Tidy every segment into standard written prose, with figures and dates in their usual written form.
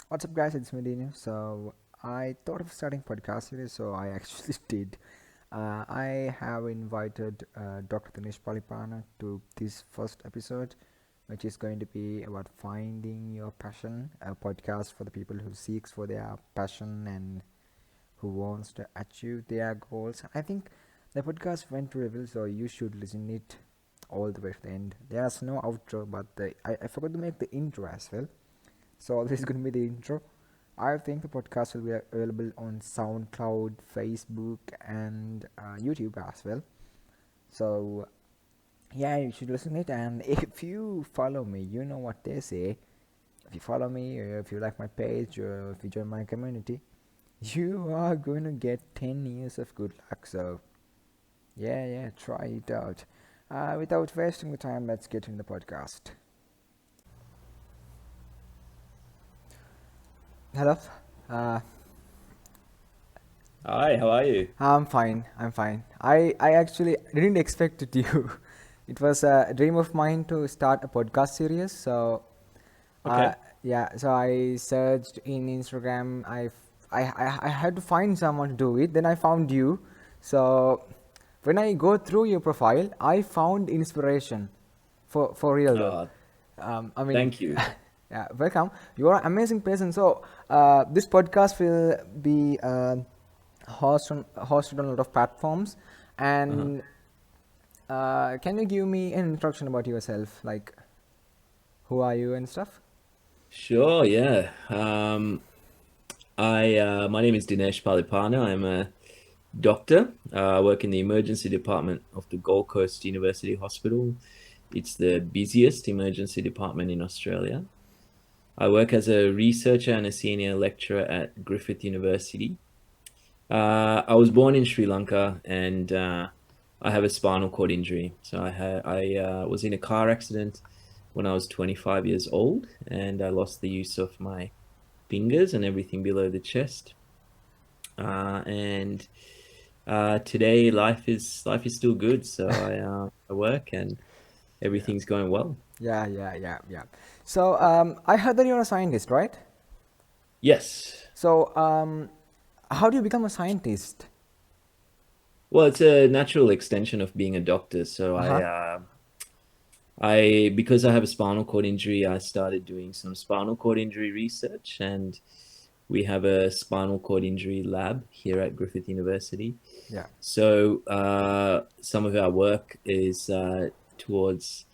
What's up, guys? It's me, diiNo. So I thought of starting podcast series, so I actually did. I have invited Dr. Dinesh Palipana to this first episode, which is going to be about finding your passion, a podcast for the people who seeks for their passion and who wants to achieve their goals. I think the podcast went really well, so you should listen it all the way to the end. There's no outro, but I forgot to make the intro as well. So this is going to be the intro. I think the podcast will be available on SoundCloud, Facebook, and YouTube as well. So yeah, you should listen to it. And if you follow me, you know what they say. If you follow me, or if you like my page, or if you join my community, you are going to get 10 years of good luck. So yeah, try it out. Without wasting the time, let's get in the podcast. Hello. Uh, Hi, how are you? I'm fine. I'm fine. I actually didn't expect it you. It was a dream of mine to start a podcast series. So, uh, Okay. yeah. So I searched in Instagram. I had to find someone to do it. Then I found you. So when I go through your profile, I found inspiration. For real though. Uh, I mean, Thank you. yeah. Welcome. You are an amazing person. So this podcast will be. Hosted on a lot of platforms. Uh-huh. And can you give me an introduction about yourself, like who are you and stuff? Sure, yeah. My name is Dinesh Palipana. I'm a doctor. I work in the emergency department of the Gold Coast University Hospital. It's the busiest emergency department in Australia. I work as a researcher and a senior lecturer at Griffith University. I was born in Sri Lanka, and I have a spinal cord injury. So I was in a car accident when I was 25 years old, and I lost the use of my fingers and everything below the chest. And Today life is still good. So I work and Yeah, everything's going well. yeah. So I heard that you're a scientist, right? Yes. So how do you become a scientist? Well, it's a natural extension of being a doctor. So Uh-huh. because I have a spinal cord injury, I started doing some spinal cord injury research, and we have a spinal cord injury lab here at Griffith University. Yeah, So some of our work is towards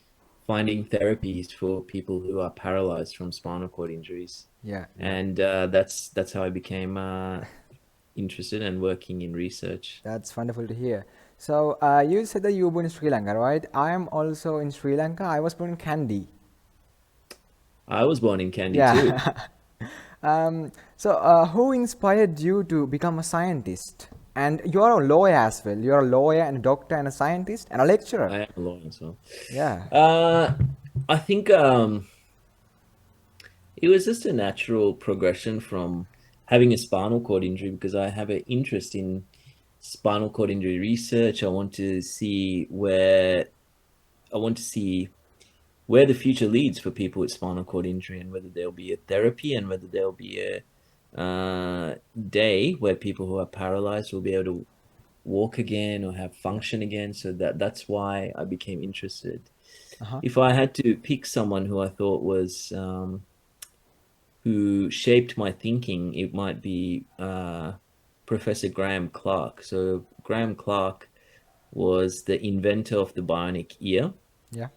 finding therapies for people who are paralyzed from spinal cord injuries, yeah. and that's how I became interested and working in research. That's wonderful to hear. So you said that you were born in Sri Lanka, right? I am also in Sri Lanka. I was born in Kandy. I was born in Kandy too. Yeah. So, who inspired you to become a scientist? And you are a lawyer as well. You are a lawyer and a doctor and a scientist and a lecturer. I am a lawyer as well. Yeah. Uh, I think it was just a natural progression from having a spinal cord injury, because I have an interest in spinal cord injury research. I want to see where the future leads for people with spinal cord injury, and whether there'll be a therapy, and whether there'll be a day where people who are paralyzed will be able to walk again or have Yeah. function again. So that's why I became interested. Uh-huh. If I had to pick someone who I thought was who shaped my thinking, it might be Professor Graham Clark. So Graham Clark was the inventor of the bionic ear, Yeah.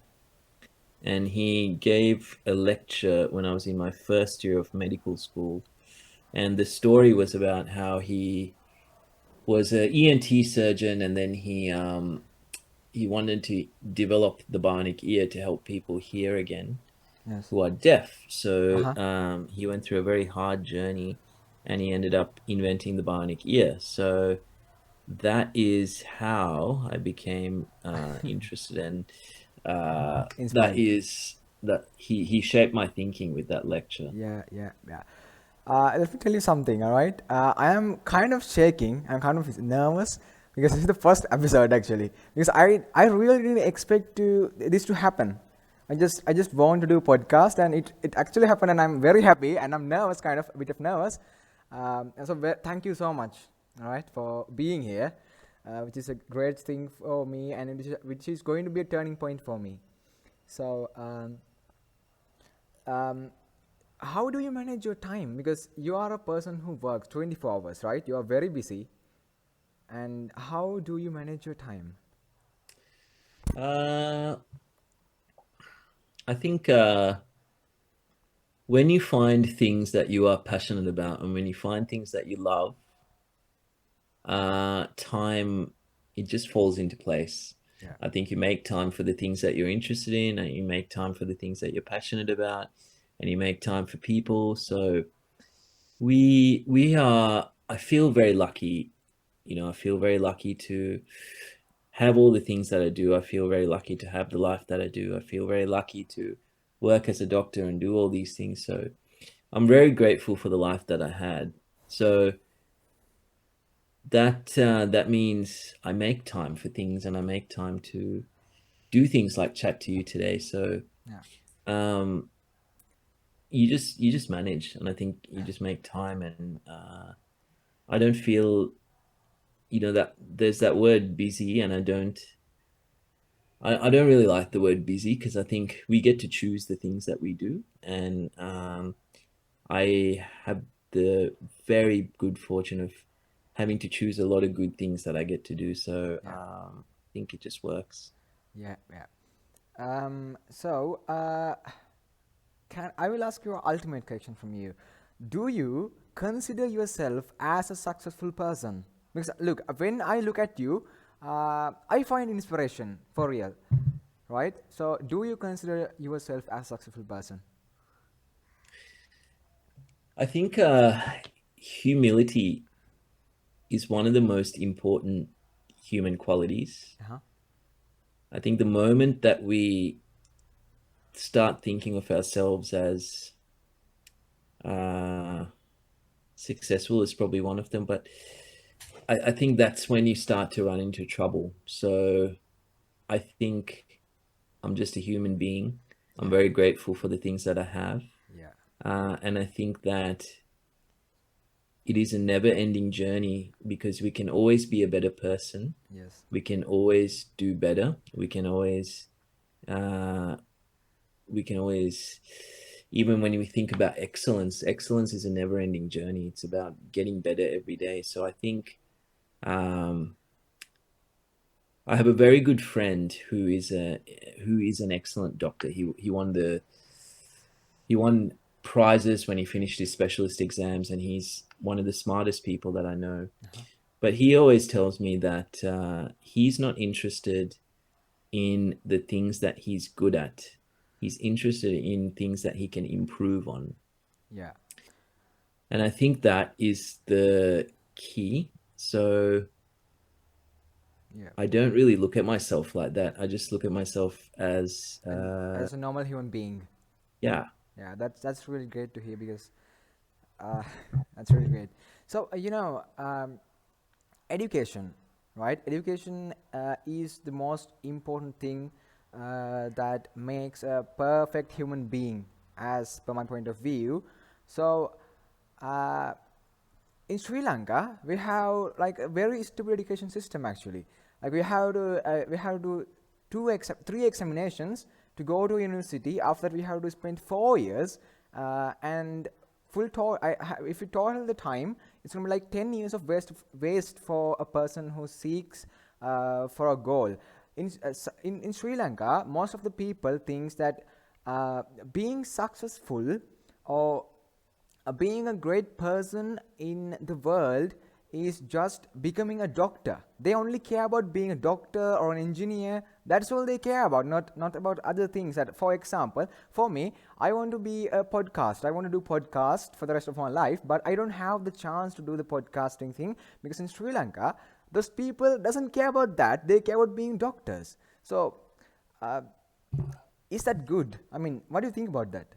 and he gave a lecture when I was in my first year of medical school. And the story was about how he was an ENT surgeon, and then he wanted to develop the bionic ear to help people hear again Yes. who are deaf. So Uh-huh. he went through a very hard journey, and he ended up inventing the bionic ear. So that is how I became interested, and that Inspired. is that he shaped my thinking with that lecture. Yeah. Let me tell you something, all right? I am kind of shaking. I'm kind of nervous because this is the first episode actually. Because I really didn't expect this to happen. I just want to do podcast, and it actually happened, and I'm very happy, and I'm nervous, kind of a bit of nervous. And so thank you so much, all right, for being here, which is a great thing for me, and which is going to be a turning point for me. So um, how do you manage your time? Because you are a person who works 24 hours, right? You are very busy, and how do you manage your time? Uh, I think when you find things that you are passionate about and when you find things that you love, time, it just falls into place. Yeah. I think you make time for the things that you're interested in, and you make time for the things that you're passionate about, and you make time for people. So we are. I feel very lucky. I feel very lucky to have all the things that I do. I feel very lucky to have the life that I do. I feel very lucky to work as a doctor and do all these things. So I'm very grateful for the life that I had. So that means I make time for things, and I make time to do things like chat to you today. So Yeah. um, you just manage, and I think you Yeah. just make time, and I don't feel that there's that word busy, and I don't really like the word busy, because I think we get to choose the things that we do, and I have the very good fortune of having to choose a lot of good things that I get to do. So Yeah. I think it just works. Yeah. Yeah. So, can I will ask you an ultimate question from you. Do you consider yourself as a successful person? Because look, when I look at you, I find inspiration for real, right? So, do you consider yourself as a successful person? I think humility is one of the most important human qualities. Uh-huh. I think the moment that we start thinking of ourselves as uh, successful is probably one of them, but I think that's when you start to run into trouble. So I think I'm just a human being. I'm Yeah. very grateful for the things that I have. Yeah. And I think that it is a never ending journey, because we can always be a better person. Yes. We can always do better. Uh, we can always, even when we think about excellence, excellence is a never ending journey. It's about getting better every day. So I think um, I have a very good friend who is an excellent doctor. He won prizes when he finished his specialist exams, and he's one of the smartest people that I know. Uh-huh. But he always tells me that he's not interested in the things that he's good at. He's interested in things that he can improve on. Yeah. And I think that is the key. So Yeah. I don't really look at myself like that. I just look at myself as, And as a normal human being. yeah. Yeah, that's really great to hear because uh, that's really great. So education, right? Education is the most important thing that makes a perfect human being, as per my point of view. So, uh, in Sri Lanka, we have like a very stupid education system actually. Like we have to three examinations to go to university. After that, we have to spend 4 years and if you total the time, it's gonna be like 10 years of waste for a person who seeks for a goal. In Sri Lanka, most of the people thinks that being successful or being a great person in the world is just becoming a doctor. They only care about being a doctor or an engineer. That's all they care about, not about other things. That, for example, for me, I want to be a podcast. I want to do podcast for the rest of my life, but I don't have the chance to do the podcasting thing because in Sri Lanka, those people doesn't care about that. They care about being doctors. So, uh, is that good? I mean, what do you think about that?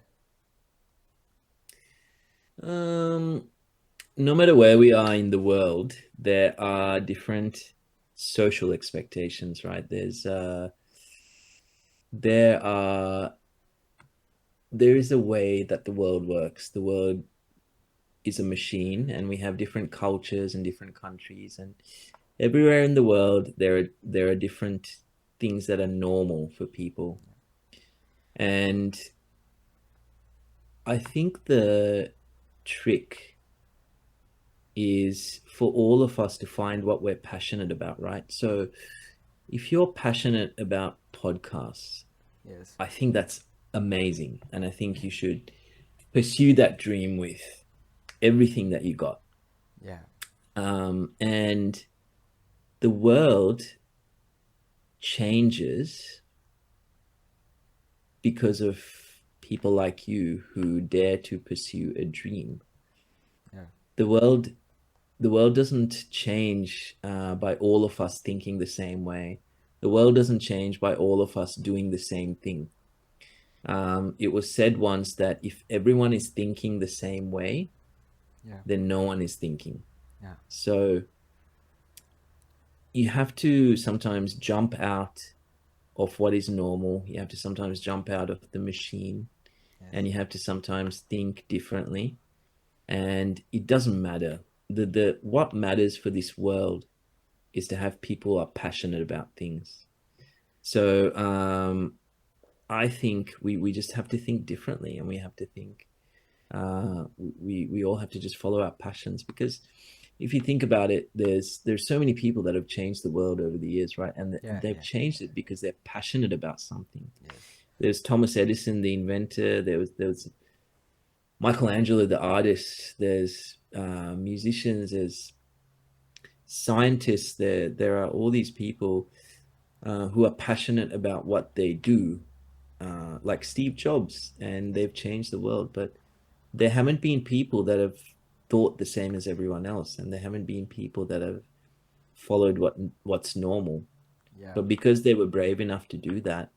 Um, no matter where we are in the world, there are different social expectations, right? There are there is a way that the world works. The world is a machine, and we have different cultures and different countries, and everywhere in the world there are different things that are normal for people. And I think the trick is for all of us to find what we're passionate about, right? So if you're passionate about podcasts, Yes. I think that's amazing. And I think you should pursue that dream with everything that you got. Yeah. And the world changes because of people like you who dare to pursue a dream. Yeah. The world the world doesn't change by all of us thinking the same way. The world doesn't change by all of us doing the same thing. It was said once that if everyone is thinking the same way, Yeah. then no one is thinking. Yeah. So you have to sometimes jump out of what is normal. You have to sometimes jump out of the machine, Yes. and you have to sometimes think differently. And it doesn't matter. The what matters for this world is to have people who are passionate about things. So I think we just have to think differently, and we have to think we all have to just follow our passions, because if you think about it, there's so many people that have changed the world over the years, right? And Yeah. they've Yeah. changed it because they're passionate about something. Yes. There's Thomas Edison, the inventor. There was Michelangelo, the artist. There's musicians. There's scientists. There are all these people who are passionate about what they do, like Steve Jobs, and they've changed the world. But there haven't been people that have thought the same as everyone else, and there haven't been people that have followed what's normal. Yeah. But because they were brave enough to do that,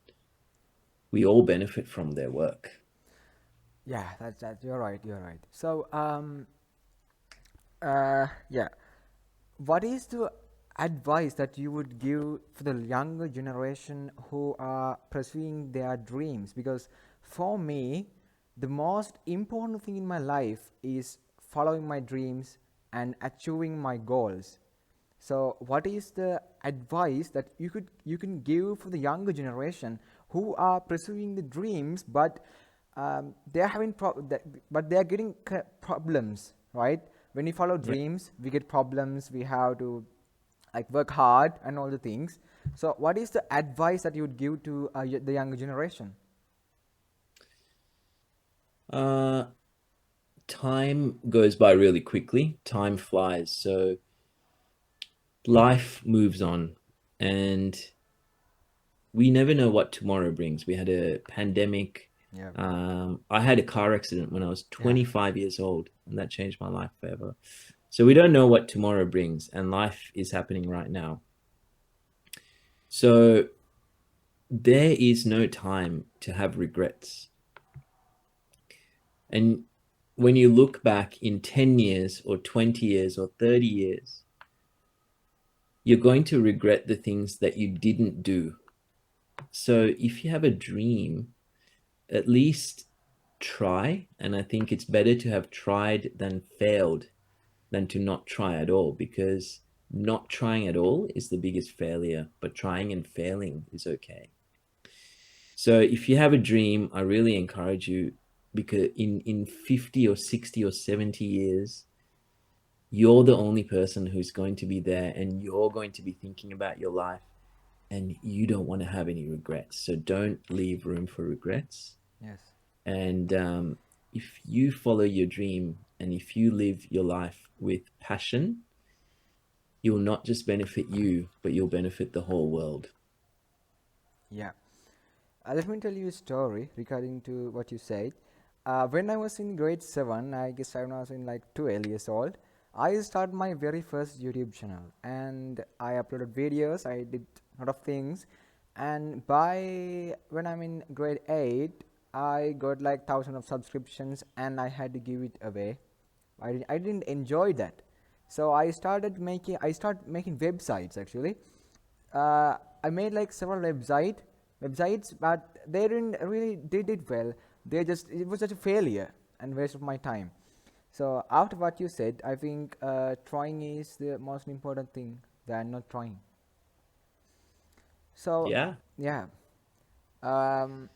we all benefit from their work. Yeah. That's that. You're right. You're right. So yeah. What is the advice that you would give for the younger generation who are pursuing their dreams? Because for me, the most important thing in my life is following my dreams and achieving my goals. So what is the advice that you can give for the younger generation who are pursuing the dreams, but they are having but they are getting problems, right? When we follow Yeah. dreams, we get problems. We have to like work hard and all the things. So what is the advice that you would give to the younger generation? Uh, Time goes by really quickly. Time flies. So life moves on, and we never know what tomorrow brings. We had a pandemic. Yeah. I had a car accident when I was Yeah. 25 years old, and that changed my life forever. So we don't know what tomorrow brings, and life is happening right now. So there is no time to have regrets. And when you look back in 10 years or 20 years or 30 years, you're going to regret the things that you didn't do. So if you have a dream, at least try. And I think it's better to have tried than failed than to not try at all, because not trying at all is the biggest failure, but trying and failing is okay. So if you have a dream, I really encourage you, because in 50 or 60 or 70 years, you're the only person who's going to be there, and you're going to be thinking about your life, and you don't want to have any regrets. So don't leave room for regrets. Yes. And if you follow your dream and if you live your life with passion, you'll not just benefit you, but you'll benefit the whole world. Yeah. Let me tell you a story regarding to what you said. When I was in grade 7, I guess I was in like 12 years old, I started my very first YouTube channel and I uploaded videos, I did a lot of things. And by when I'm in grade 8, I got like thousands of subscriptions and I had to give it away. I didn't enjoy that. So I started making websites actually. I made like several websites, but they didn't really did it well. it was just a failure and waste of my time. So after what you said, I think trying is the most important thing than not trying. So Yeah. yeah. Um,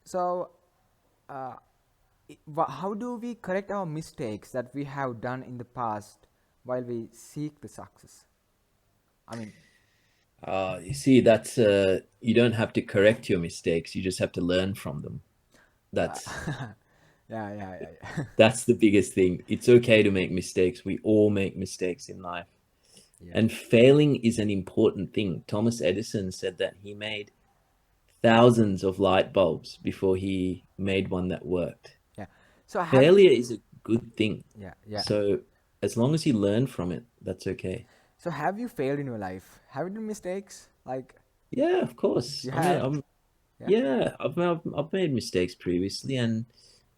so uh, how do we correct our mistakes that we have done in the past while we seek the success? I mean, You see, that's you don't have to correct your mistakes. You just have to learn from them. uh, That's yeah, yeah, yeah, yeah. that's the biggest thing. It's okay to make mistakes. We all make mistakes in life. Yeah, And failing is an important thing. Thomas Edison said that he made thousands of light bulbs before he made one that worked. yeah. So have you? Failure is a good thing. Yeah, yeah. So as long as you learn from it, that's okay. So have you failed in your life? Have you done mistakes? Like Yeah, of course. you I mean, have? Yeah. yeah, I've made mistakes previously, and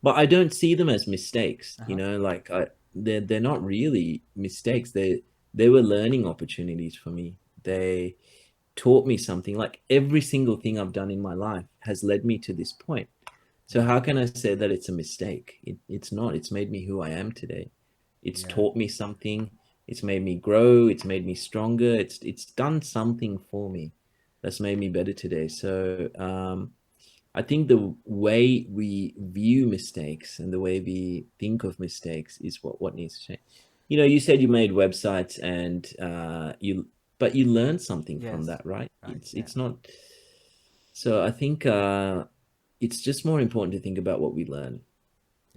but I don't see them as mistakes. Uh huh. Like they're not really mistakes. They were learning opportunities for me. They taught me something. Like every single thing I've done in my life has led me to this point. So Yeah. how can I say that it's a mistake? It's not. It's made me who I am today. It's Yeah. taught me something. It's made me grow. It's made me stronger. It's done something for me that's made me better today. So I think the way we view mistakes and the way we think of mistakes is what needs to change. You said you made websites and but you learned something from Yes. that, right? Right. Yeah. It's not. So I think it's just more important to think about what we learn.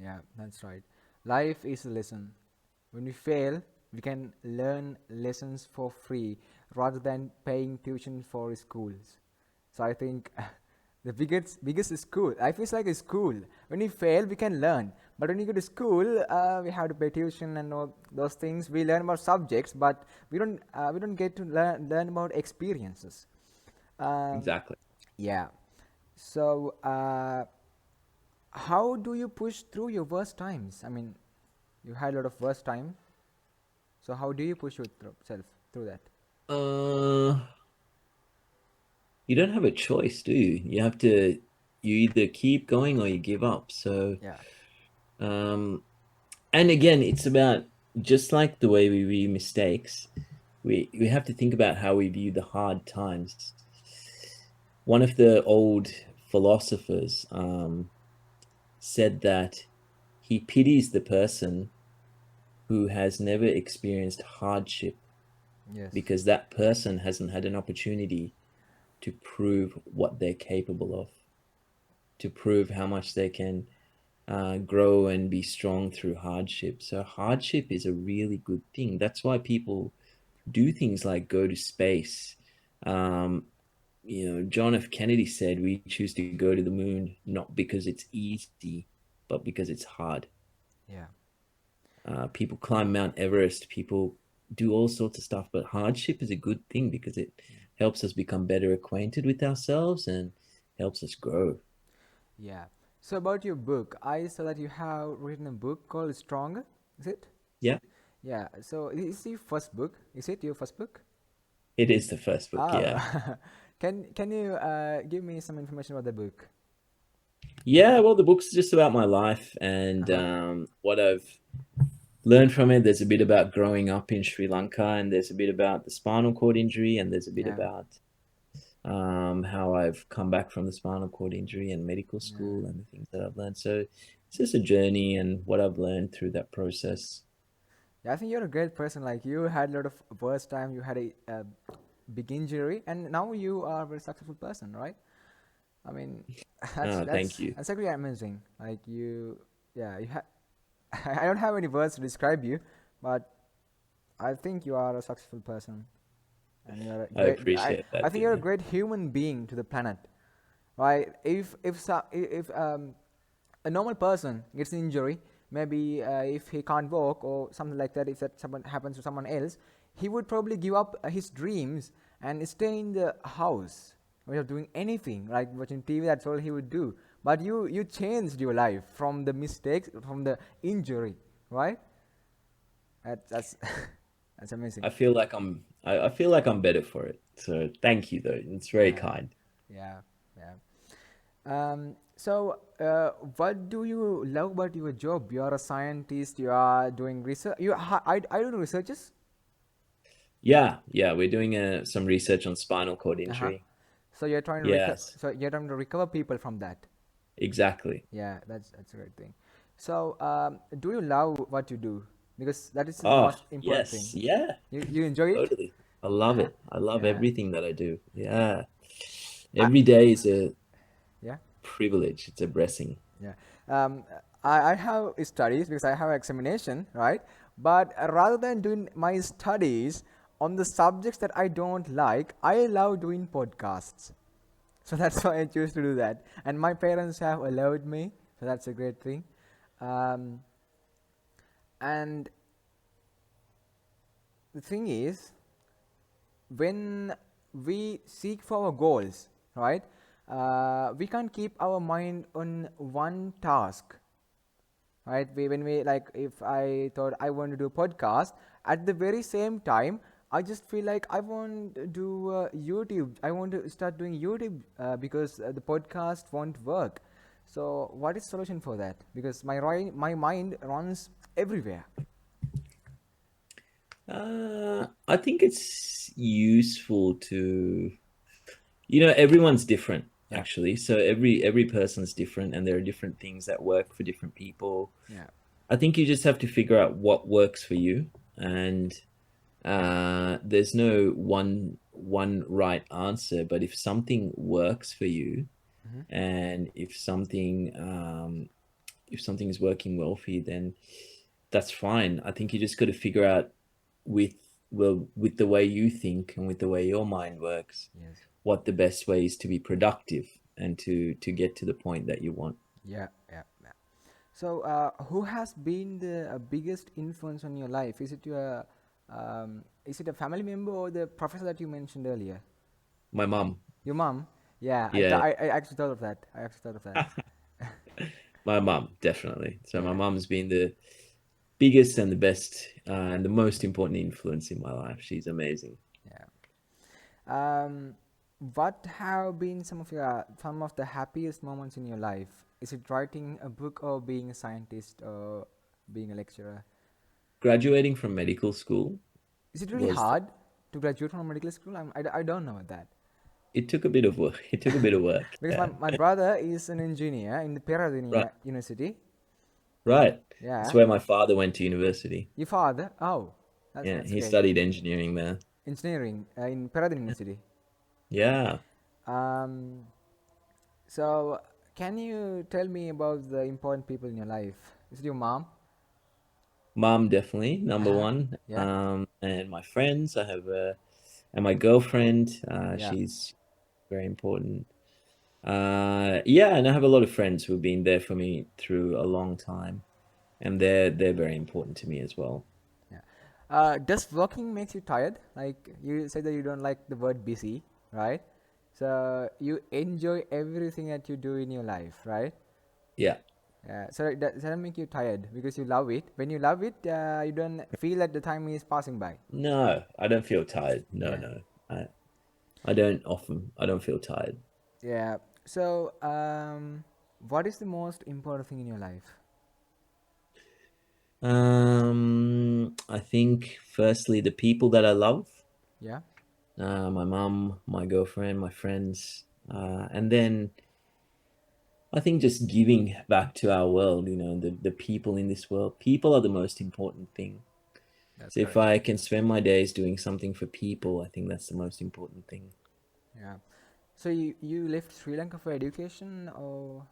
Yeah. That's right. Life is a lesson. When we fail, we can learn lessons for free rather than paying tuition for schools. So I think the biggest is school. Life is like a school. When we fail, we can learn. But when you go to school, we have to pay tuition and all those things. We learn about subjects, but we don't get to learn about experiences. Um, Exactly. yeah. So how do you push through your worst times? I mean, you had a lot of worst time. So how do you push yourself through that? Uh, you don't have a choice, do you? You either keep going or you give up. So, Yeah. um, and again, it's about just like the way we view mistakes, we have to think about how we view the hard times. One of the old philosophers said that he pities the person who has never experienced hardship Yes. because that person hasn't had an opportunity to prove what they're capable of, to prove how much they can grow and be strong through hardship. So, hardship is a really good thing. That's why people do things like go to space. Um, John F. Kennedy said we choose to go to the moon not because it's easy, but because it's hard. Yeah. People climb Mount Everest, people do all sorts of stuff, but hardship is a good thing because it helps us become better acquainted with ourselves and helps us grow. Yeah. So about your book, I saw that you have written a book called Stronger. Is it? Yeah, Yeah. So is it your first book? Is it your first book? it is the first book. Oh. Yeah. Can you give me some information about the book? Yeah, well, the book's just about my life Uh and huh. what I've learned from it. There's a bit about growing up in Sri Lanka, and there's a bit about the spinal cord injury, and there's a bit Yeah. about how I've come back from the spinal cord injury and medical Yeah. school and the things that I've learned. So it's just a journey and what I've learned through that process. Yeah. I think you're a great person. Like you had a lot of worst time. You had a big injury, and now you are a very successful person, right? I mean, that's Oh, thank that's you. that's actually amazing. Like you, yeah, you have. I don't have any words to describe you, but I think you are a successful person, and you're a I great. appreciate I that, think you're a Dino. great human being to the planet, right? If a normal person gets an injury, maybe if he can't walk or something like that, if that someone happens to someone else, he would probably give up his dreams and stay in the house without doing anything, like watching TV. That's all he would do. But you changed your life from the mistakes, from the injury, right? That's that's amazing. I feel like I'm better for it. So thank you though. It's very Yeah, kind. yeah, yeah. So, what do you love about your job? You are a scientist. You are doing research. I don't know researches. Yeah, we're doing some research on spinal cord Uh huh. injury. So you're trying to Yes, recover people from that. exactly. Yeah, that's a great thing. So, do you love what you do? Because that is the Oh, most important thing. yes, yeah, You enjoy it. totally. I love Uh-huh. it. I love Yeah. everything that I do. Yeah. I, Every day is a yeah. privilege. It's a blessing. Yeah. Um, I have studies because I have examination, right? But rather than doing my studies on the subjects that I don't like, I love doing podcasts. So that's why I choose to do that. And my parents have allowed me, so that's a great thing. Um, and the thing is, when we seek for our goals, right? We can't keep our mind on one task, right? When we like, if I thought I want to do a podcast, at the very same time, I just feel like I want to do YouTube. I want to start doing YouTube because the podcast won't work. So, what is solution for that? Because my mind runs everywhere. I think it's useful to, everyone's different Yeah, actually. So every person's different, and there are different things that work for different people. yeah, I think you just have to figure out what works for you, and there's no one right answer. But if something works for you, hmm, and if something is working well for you, then that's fine. I think you just got to figure out with with the way you think and with the way your mind works, yes, what the best way is to be productive and to get to the point that you want. yeah, yeah, yeah. So, who has been the biggest influence on your life? Is it a family member or the professor that you mentioned earlier? My mom. Your mom? Yeah, Yeah. I actually thought of that. I actually thought of that. My mom, definitely. So my Yeah, mom's been the biggest and the best and the most important influence in my life. She's amazing. yeah. Um, what have been some of the happiest moments in your life? Is it writing a book or being a scientist or being a lecturer? Graduating from medical school Is it really was hard to graduate from a medical school? I don't know that. it took a bit of work. It took a bit of work. Because Yeah. my brother is an engineer in the Right. Peradeniya University. Right. It's Yeah. where my father went to university. Your father? Oh, Yeah, that's he great. studied engineering there. Engineering in Peradeniya University. Yeah. Um, so can you tell me about the important people in your life? Is it your mom? Mom, definitely number Uh-huh. one. Yeah. And my friends, and my girlfriend. Yeah. She's very important. Yeah, and I have a lot of friends who've been there for me through a long time, and they're very important to me as well. Yeah. Does working makes you tired? Like you said that you don't like the word busy, right? So you enjoy everything that you do in your life, right? Yeah. So it doesn't make you tired because you love it. When you love it, you don't feel that the time is passing by. No, I don't feel tired. No, Yeah. no. I don't often. I don't feel tired. Yeah. So, what is the most important thing in your life? I think firstly the people that I love, Yeah. my mom, my girlfriend, my friends, and then I think just giving back to our world. The people in this world. People are the most important thing. That's So if correct. I can spend my days doing something for people, I think that's the most important thing. Yeah. So you left Sri Lanka for education, or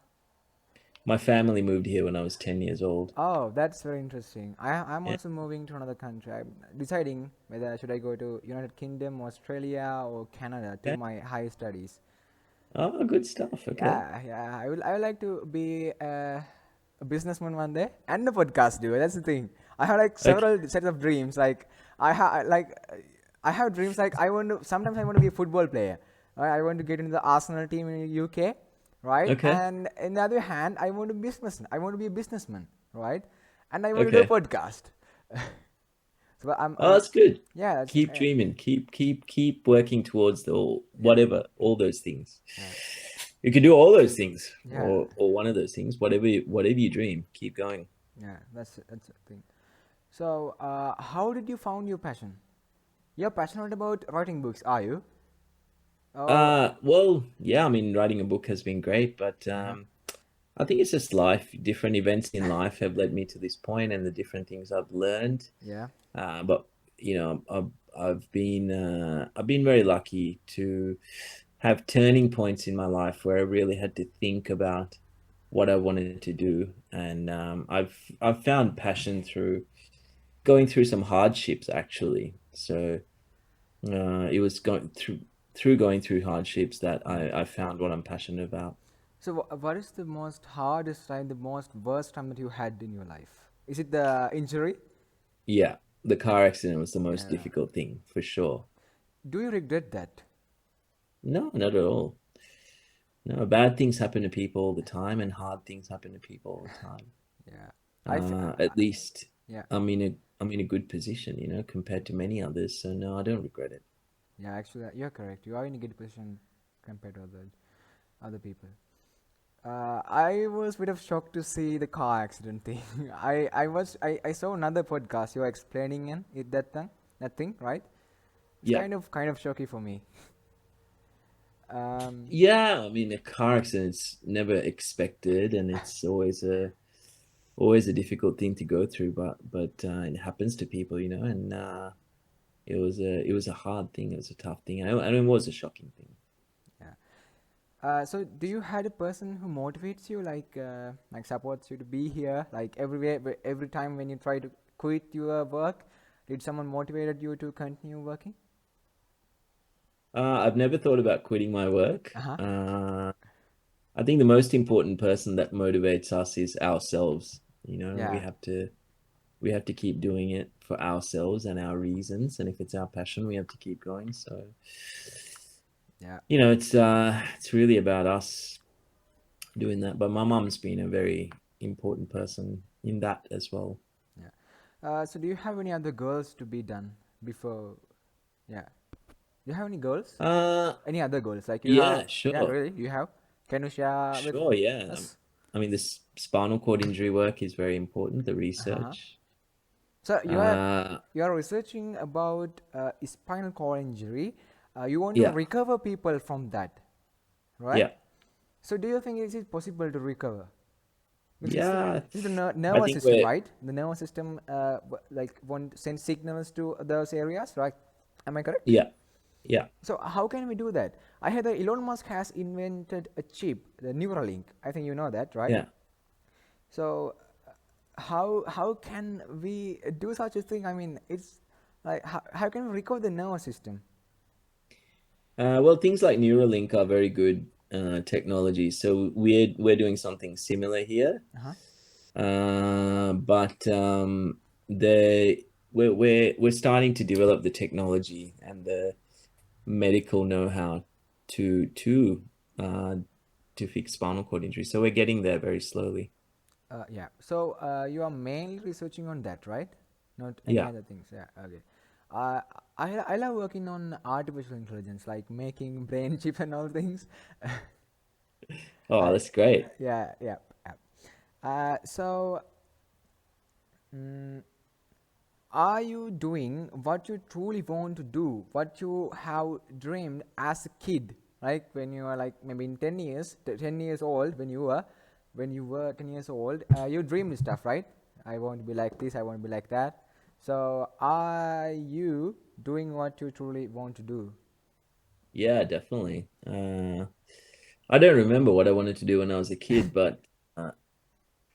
My family moved here when I was 10 years old. oh, that's very interesting. I'm Yeah. also moving to another country. I'm deciding whether should I go to United Kingdom, Australia, or Canada to Okay. my higher studies. Oh, good stuff. Okay. Yeah, yeah. I would like to be a businessman one day and a podcast dude. That's the thing. I have like Okay. several sets of dreams. Like I have dreams like I want to. Sometimes I want to be a football player. Right? I want to get into the Arsenal team in the UK, right? Okay. And on the other hand, I want to business. I want to be a businessman, right? And I want to do a Okay. podcast. So Oh, I'm that's good. yeah, that's Keep dreaming. Keep working towards the all yeah, whatever all those things. yeah. You can do all those things, Yeah, or one of those things. Whatever you dream, keep going. yeah, that's the thing. So, how did you found your passion? You're passionate about writing books, are you? Oh, Well, yeah. I mean, writing a book has been great, but uh-huh. I think it's just life. Different events in life have led me to this point, and the different things I've learned. Yeah. But I've been very lucky to have turning points in my life where I really had to think about what I wanted to do, and I've found passion through going through some hardships actually. So it was going through going through hardships that Mm. I found what I'm passionate about. So, what is the most hardest time, the most worst time that you had in your life? Is it the injury? Yeah, the car accident was the most Yeah. difficult thing for sure. Do you regret that? No, not at all. No, bad things happen to people all the time, and hard things happen to people all the time. Yeah. I, f- At least yeah. I'm in a good position, compared to many others. So no, I don't regret it. Yeah, actually, you're correct. You are in a good position compared to other people. I was a bit of shocked to see the car accident thing. I saw another podcast you were explaining that thing, right? It's Yeah, kind of shocky for me. Um, yeah. I mean, a car accident's never expected, and it's always a difficult thing to go through. But it happens to people, and it was a hard thing. It was a tough thing, and it was a shocking thing. yeah. So do you had a person who motivates you, like supports you to be here, like every time when you try to quit your work, did someone motivated you to continue working? I've never thought about quitting my work. Uh huh. I think the most important person that motivates us is ourselves. Yeah. We have to keep doing it for ourselves and our reasons, and if it's our passion, we have to keep going. So, Yeah. it's really about us doing that. But my mum's been a very important person in that as well. Yeah. So do you have any other goals to be done before? Yeah. Do you have any goals? Uh, Any other goals? Like you have? yeah, Yeah, sure, really? You have? Can you share with sure, yeah. us? I mean, this spinal cord injury work is very important. The Uh huh. research. So Uh, you are researching about spinal cord injury. You want to yeah, recover people from that, right? yeah, So do you think it is possible to recover? Because yeah. it's the I nervous think system, we're right? The nervous system, like, want send signals to those areas, right? Am I correct? yeah, yeah, So how can we do that? I heard that Elon Musk has invented a chip, the Neuralink. I think you know that, right? yeah. So how can we do such a thing? I mean, it's like how can we recover the nervous system? Well, things like Neuralink are very good technology. So we're doing something similar here, Uh huh. but the we're starting to develop the technology and the medical know-how to uh, to fix spinal cord injury. So we're getting there very slowly. Yeah. So you are mainly researching on that, right? Not any Yeah. other things. Yeah. Okay. Uh, I love working on artificial intelligence, like making brain chips and all things. Oh, I that's great. yeah yeah. Yeah. So, mm, are you doing what you truly want to do, what you have dreamed as a kid, like when you are like maybe in 10 years, 10 years old, when you were 10 years old, you dreamed stuff, right? I want to be like this, I want to be like that. So are you doing what you truly want to do? Yeah, definitely. I don't remember what I wanted to do when I was a kid, but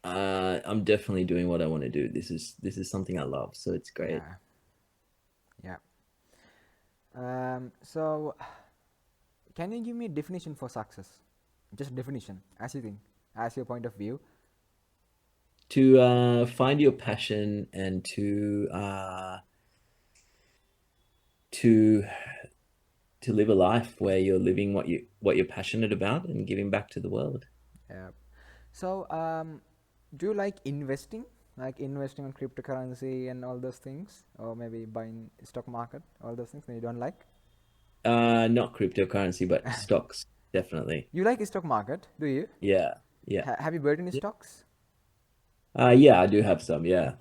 uh, I'm definitely doing what I want to do. This is something I love, so it's great. Yeah, yeah. So can you give me a definition for success? Just definition, as you think, as your point of view. To find your passion and to to live a life where you're living what you're passionate about and giving back to the world. Yeah. So, do you like investing on cryptocurrency and all those things, or maybe buying stock market, all those things that you don't like? Not cryptocurrency, but stocks. definitely. You like stock market, do you? Yeah, yeah. Have you bought any Yeah. stocks? Yeah, I do have some. Yeah,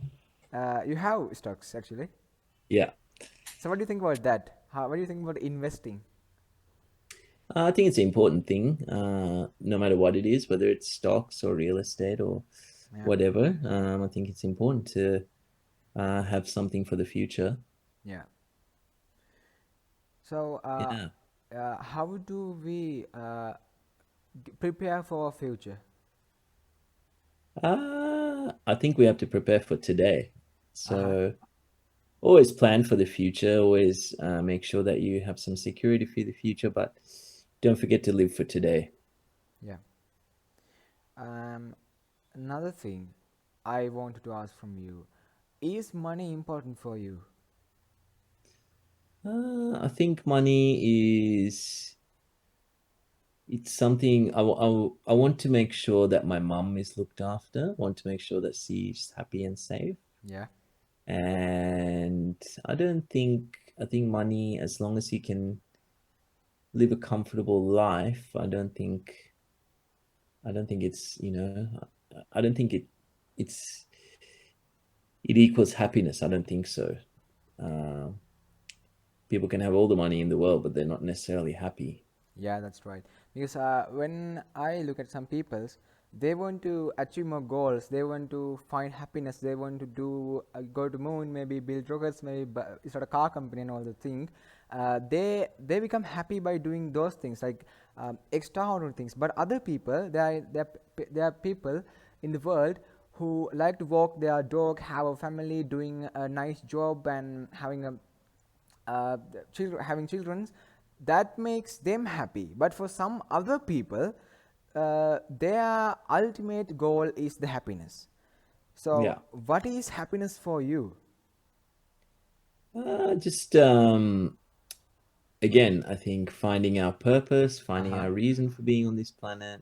You have stocks actually. yeah. So what do you think about that? What do you think about investing? I think it's an important thing, no matter what it is, whether it's stocks or real estate or Yeah, whatever. I think it's important to have something for the future. yeah. So Yeah. how do we prepare for our future? I think we have to prepare for today. Uh huh. So always plan for the future, always make sure that you have some security for the future, but don't forget to live for today. Yeah. Another thing I wanted to ask from you: is money important for you? I think money is it's something I want to make sure that my mum is looked after. I want to make sure that she's happy and safe. Yeah. And I think money, as long as you can live a comfortable life, I don't think it's, I don't think it's it equals happiness. I don't think so. Uh, People can have all the money in the world, but they're not necessarily happy. Yeah, that's right. Because when I look at some people's, they want to achieve more goals. They want to find happiness. They want to do go to moon, maybe build rockets, maybe start a car company and all the thing. They become happy by doing those things like extraordinary things. But other people, there are people in the world who like to walk their dog, have a family, doing a nice job, and having a having children, that makes them happy. But for some other people, their ultimate goal is the happiness. So Yeah. what is happiness for you? Just again, I think finding our purpose, finding Uh-huh. our reason for being on this planet,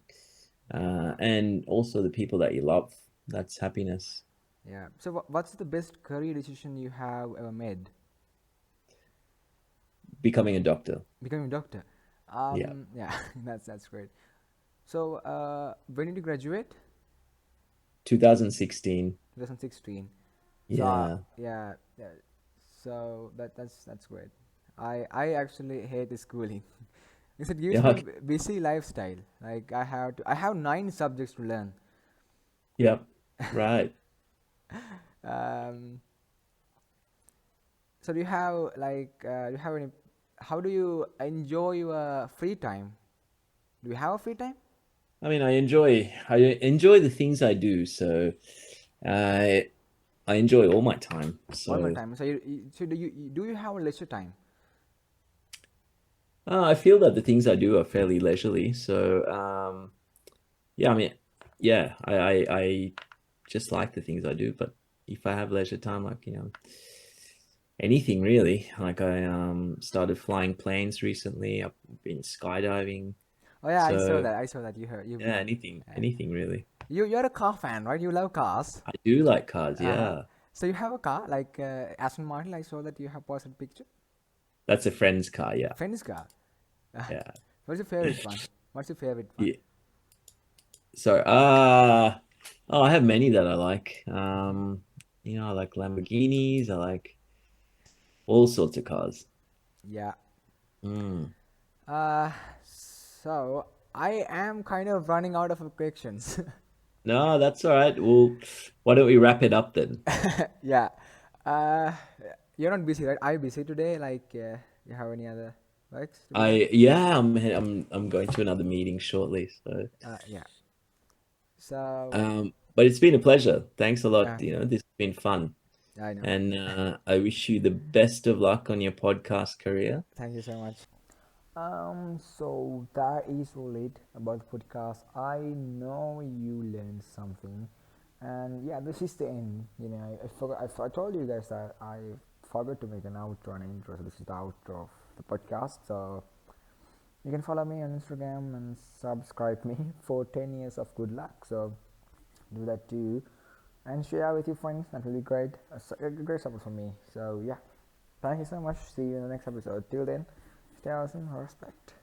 and also the people that you love. That's happiness. Yeah, so what's the best career decision you have ever made? Becoming a doctor. Becoming a doctor. Yeah. Yeah, that's great. So when did you graduate? 2016. 2016. So Yeah. yeah, yeah, so that's great. I actually hate the schooling because it gives Yeah. me Okay. busy lifestyle. Like I have 9 subjects to learn. Yep. Right. um, so do you have do you have any, how do you enjoy your free time? Do you have a free time? I mean, I enjoy the things I do, so I I enjoy all my time. All my So time. So so do you have a leisure time? I feel that the things I do are fairly leisurely. So yeah, I mean, yeah, I just like the things I do. But if I have leisure time, like anything really, like I started flying planes recently. I've been skydiving. Oh yeah, So I saw that you've yeah, been. Uh, anything really. you're a car fan, right? You love cars. I do like cars. Uh-huh. Yeah, So you have a car like Aston Martin. I saw that you have posted picture. that's a friend's car. Yeah, Friend's car. yeah, What's your favorite one? What's your favorite one? yeah. So oh, I have many that I like. I like Lamborghinis. I like all sorts of cars. Yeah. Mm. Uh, so I am kind of running out of questions. No, that's all right. Well, why don't we wrap it up then? Yeah. Uh, you're not busy, right? Are you busy today? Like, you have any other works to be done? Yeah, I'm going to another meeting shortly. So, Yeah. So, but it's been a pleasure. Thanks a lot. uh, This has been fun, I know. and I wish you the best of luck on your podcast career. Thank you so much. So that is all it about the podcast. I know you learned something, and yeah, this is the end. You know, I forgot. I told you guys that I forgot to make an outro and intro. So this is the outro of the podcast. So you can follow me on Instagram and subscribe me for 10 years of good luck. So do that too, and share with your friends. That will be great. A great support for me. So yeah, thank you so much. See you in the next episode. Till then, stay awesome. Respect.